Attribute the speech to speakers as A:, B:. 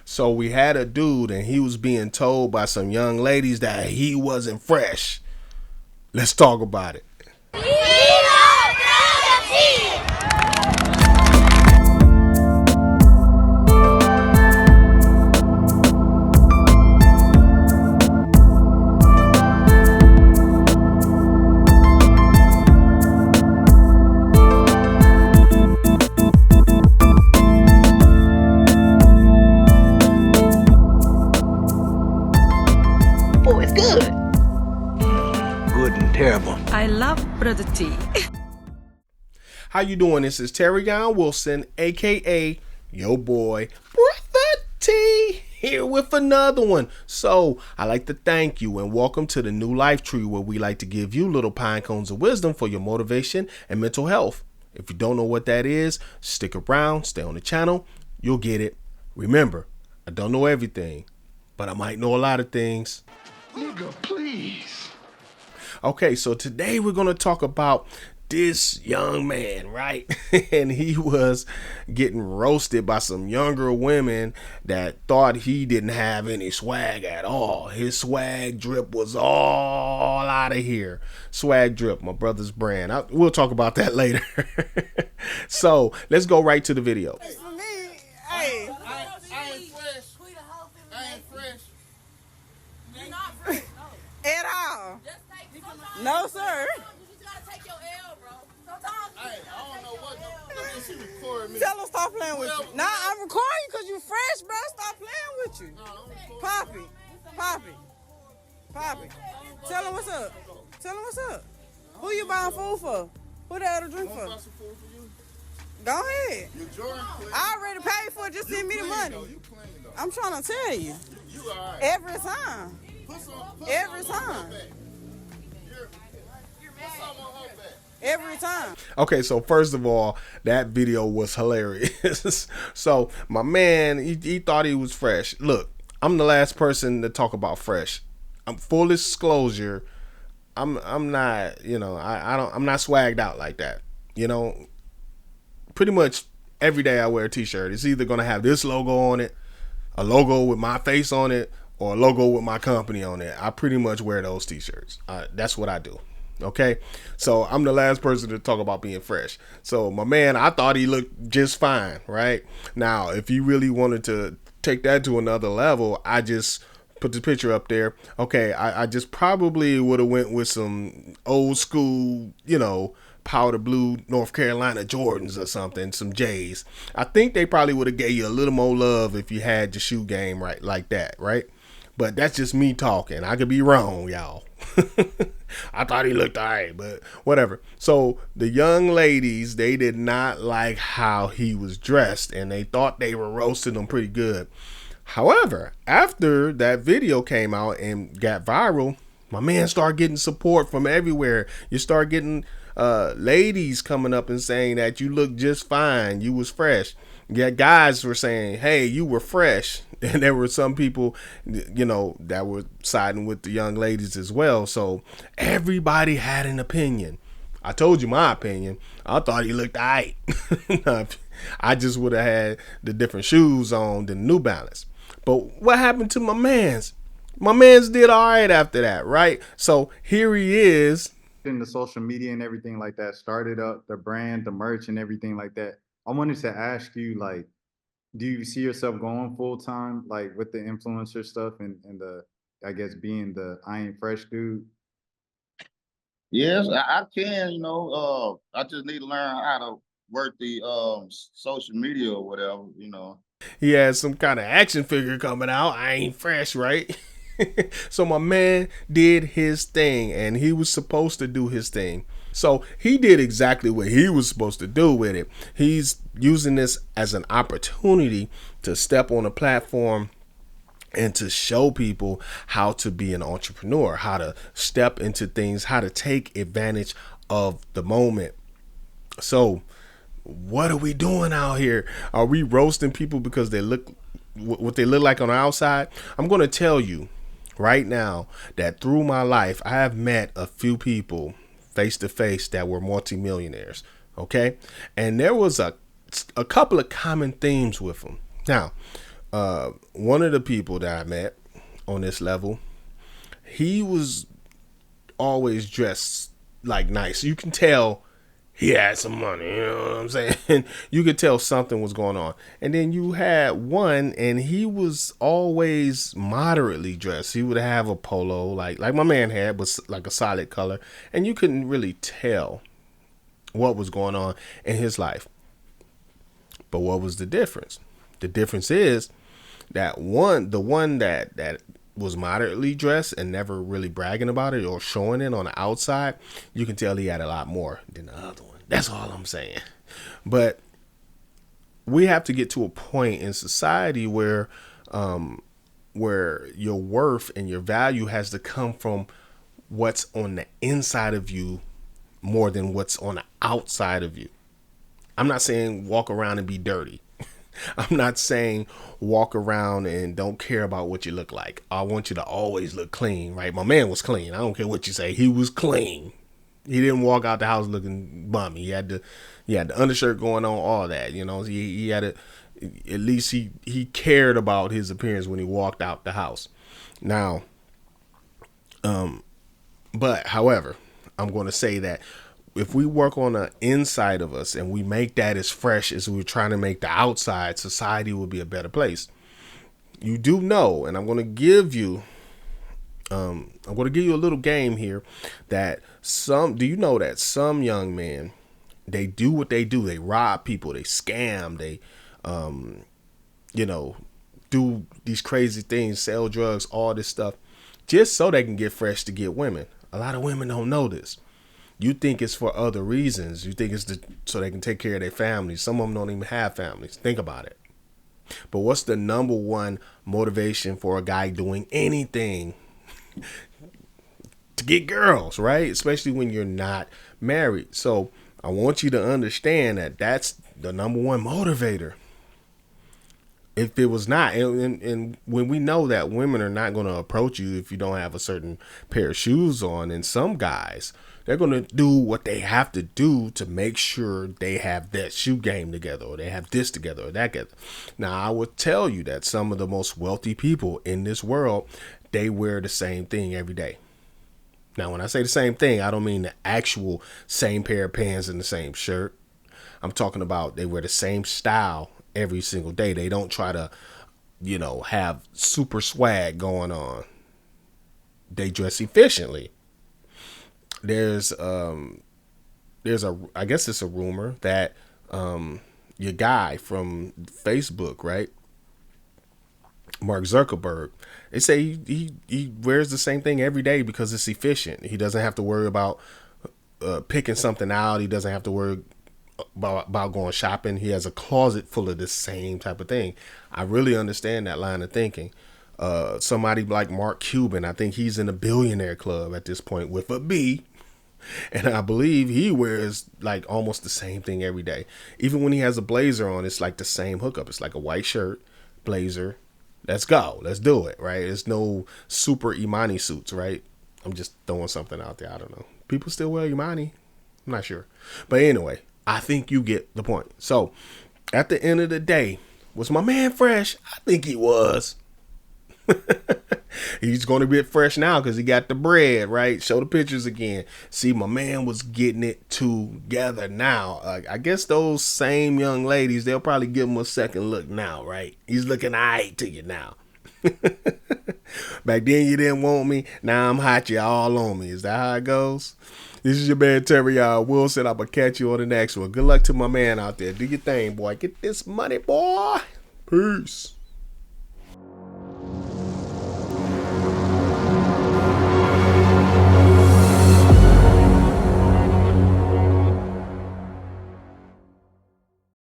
A: So we had a dude and he was being told by some young ladies that he wasn't fresh. Let's talk about it.
B: Oh, it's good. Good and terrible.
C: I love Brotha T.
A: How you doing? This is Terrion Wilson, aka your boy Brotha T, here with another one. So I like to thank you and welcome to the New Life Tree, where we like to give you little pine cones of wisdom for your motivation and mental health. If you don't know what that is, stick around, stay on the channel, you'll get it. Remember, I don't know everything, but I might know a lot of things.
B: Nigga, please.
A: Okay, so today we're going to talk about this young man, right? And he was getting roasted by some younger women that thought he didn't have any swag at all. His swag drip was all out of here. Swag drip, my brother's brand. We'll talk about that later. So let's go right to the video.
D: For me, hey, I ain't fresh. I ain't fresh.
E: You're not fresh, no.
D: At all.
E: Just take sometimes.
D: No, sir.
E: You just gotta take your L, bro. Sometimes you
D: Hey,
E: just
D: I
E: gotta
D: don't
E: take
D: know
E: your
D: what.
E: L.
D: Look at she recording me. Tell her stop playing with you. Nah, I'm recording you because you fresh, bro. Stop playing with you. Nah, I'm recording. Poppy. Poppy. Poppy. Tell her what's up. Tell her what's up. Who you buying food for? Who the other drink I'm for? about some food for you. Go ahead. Your Jordan clean. I already paid for it. Just send me the money. You clean though. I'm trying to tell you. You alright. Every time. Put Every some on her time. back. Put some on her back. Every time.
A: Okay, so first of all, that video was hilarious. So my man, he thought he was fresh. Look, I'm the last person to talk about fresh. I'm full disclosure. I'm not, I'm not swagged out like that. Pretty much every day I wear a t-shirt. It's either gonna have this logo on it, a logo with my face on it, or a logo with my company on it. I pretty much wear those t-shirts. That's what I do. Okay, so I'm the last person to talk about being fresh. So my man, I thought he looked just fine, right? Now, if you really wanted to take that to another level, I just put the picture up there. Okay, I just probably would have went with some old school, powder blue North Carolina Jordans or something, some J's. I think they probably would have gave you a little more love if you had your shoe game right like that, right? But that's just me talking. I could be wrong, y'all. I thought he looked all right, but whatever. So the young ladies, they did not like how he was dressed, and they thought they were roasting him pretty good. However, after that video came out and got viral, my man started getting support from everywhere. You start getting ladies coming up and saying that you look just fine, you was fresh. Yeah, guys were saying, hey, you were fresh. And there were some people, that were siding with the young ladies as well. So everybody had an opinion. I told you my opinion. I thought he looked all right. I just would have had the different shoes on than New Balance. But what happened to my mans? My mans did all right after that, right? So here he is.
F: In the social media and everything like that, started up the brand, the merch and everything like that. I wanted to ask you, like, do you see yourself going full time, like with the influencer stuff and the, I guess, being the I ain't fresh dude?
G: Yes, I can, I just need to learn how to work the social media or whatever.
A: He has some kind of action figure coming out. I ain't fresh, right? So my man did his thing, and he was supposed to do his thing. So he did exactly what he was supposed to do with it. He's using this as an opportunity to step on a platform and to show people how to be an entrepreneur, how to step into things, how to take advantage of the moment. So what are we doing out here? Are we roasting people because they look what they look like on the outside? I'm going to tell you right now that through my life, I have met a few people face to face that were multimillionaires. Okay. And there was a couple of common themes with them. Now, One of the people that I met on this level, he was always dressed like nice. You can tell he had some money, you know what I'm saying? You could tell something was going on. And then you had one, and he was always moderately dressed. He would have a polo, like my man had, but like a solid color. And you couldn't really tell what was going on in his life. But what was the difference? The difference is that the one that was moderately dressed and never really bragging about it or showing it on the outside, you can tell he had a lot more than the other one. That's all I'm saying. But we have to get to a point in society where your worth and your value has to come from what's on the inside of you more than what's on the outside of you. I'm not saying walk around and be dirty. I'm not saying walk around and don't care about what you look like. I want you to always look clean, right? My man was clean. I don't care what you say. He was clean. He didn't walk out the house looking bummy. He had the undershirt going on, all that. You know, he had it. At least he cared about his appearance when he walked out the house. Now, but however, I'm going to say that if we work on the inside of us and we make that as fresh as we're trying to make the outside, society will be a better place. You do know, and I'm going to give you a little game here that do you know that some young men, they do what they do. They rob people, they scam, they, do these crazy things, sell drugs, all this stuff, just so they can get fresh to get women. A lot of women don't know this. You think it's for other reasons. You think it's so they can take care of their families. Some of them don't even have families. Think about it. But what's the number one motivation for a guy doing anything? To get girls, right? Especially when you're not married. So I want you to understand that that's the number one motivator. If it was not, and when we know that women are not going to approach you if you don't have a certain pair of shoes on, and some guys, they're going to do what they have to do to make sure they have that shoe game together, or they have this together, or that together. Now, I would tell you that some of the most wealthy people in this world, they wear the same thing every day. Now, when I say the same thing, I don't mean the actual same pair of pants and the same shirt. I'm talking about they wear the same style every single day. They don't try to, have super swag going on. They dress efficiently. There's I guess it's a rumor that your guy from Facebook, right? Mark Zuckerberg, they say he wears the same thing every day because it's efficient. He doesn't have to worry about picking something out. He doesn't have to worry about going shopping. He has a closet full of the same type of thing. I really understand that line of thinking. Somebody like Mark Cuban, I think he's in a billionaire club at this point with a B. And I believe he wears like almost the same thing every day. Even when he has a blazer on, it's like the same hookup. It's like a white shirt, blazer. Let's go. Let's do it, right? It's no super Imani suits, right? I'm just throwing something out there. I don't know. People still wear Imani. I'm not sure. But anyway, I think you get the point. So at the end of the day, was my man fresh? I think he was. He's going to get fresh now because he got the bread, right? Show the pictures again. See, my man was getting it together now. I guess those same young ladies, they'll probably give him a second look now, right? He's looking all right to you now. Back then you didn't want me. Now I'm hot. You all on me. Is that how it goes? This is your man Terry Wilson. I'm going to catch you on the next one. Good luck to my man out there. Do your thing, boy. Get this money, boy. Peace.